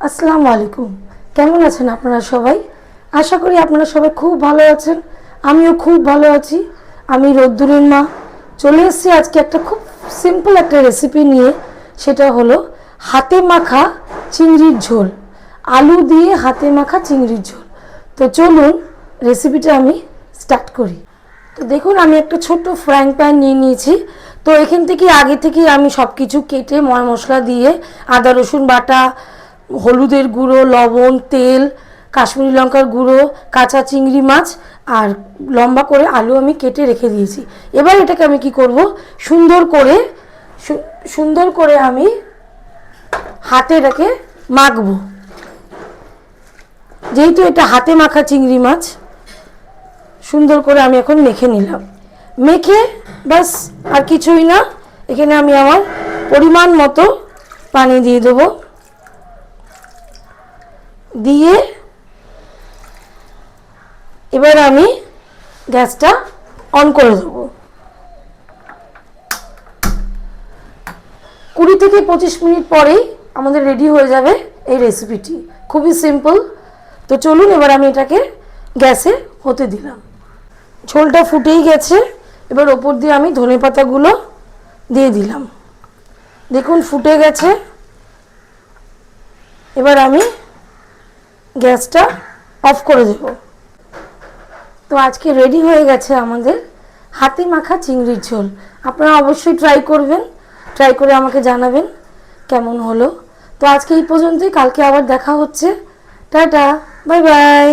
আসসালামু আলাইকুম। কেমন আছেন আপনারা সবাই? আশা করি আপনারা সবাই খুব ভালো আছেন। আমিও খুব ভালো আছি। আমি রোদ্দুরের মা চলে এসেছি আজকে একটা খুব সিম্পল একটা রেসিপি নিয়ে। সেটা হলো হাতে মাখা চিংড়ির ঝোল, আলু দিয়ে হাতে মাখা চিংড়ির ঝোল। তো চলুন রেসিপিটা আমি স্টার্ট করি। তো দেখুন আমি একটা ছোট্ট ফ্রাইং প্যান নিয়ে নিয়েছি। তো এখান থেকে আগে থেকে আমি সব কিছু কেটে মশলা দিয়ে আদা রসুন বাটা, হলুদের গুঁড়ো, লবণ, তেল, কাশ্মীরি লঙ্কার গুঁড়ো, কাঁচা চিংড়ি মাছ আর লম্বা করে আলু আমি কেটে রেখে দিয়েছি। এবার এটাকে আমি কি করব, সুন্দর করে আমি হাতে এটাকে মাখবো। যেহেতু এটা হাতে মাখা চিংড়ি মাছ, সুন্দর করে আমি এখন মেখে নিলাম। মেখে বাস আর কিছুই না, এখানে আমি আমার পরিমাণ মতো পানি দিয়ে দেবো। দিয়ে এবার আমি গ্যাসটা অন করে দেবো। 20 থেকে 25 মিনিট পরেই আমাদের রেডি হয়ে যাবে এই রেসিপিটি। খুবই সিম্পল। তো চলুন এবার আমি এটাকে গ্যাসে হতে দিলাম। ঝোলটা ফুটেই গেছে। এবার ওপর দিয়ে আমি ধনেপাতাগুলো দিয়ে দিলাম। দেখুন ফুটে গেছে। এবার আমি গ্যাসটা অফ করে দেব। তো আজকে রেডি হয়ে গেছে আমাদের হাতে মাখা চিংড়ির ঝোল। আপনারা অবশ্যই ট্রাই করবেন, ট্রাই করে আমাকে জানাবেন কেমন হলো। তো আজকে এই পর্যন্তই, কালকে আবার দেখা হচ্ছে। Tata, bye bye.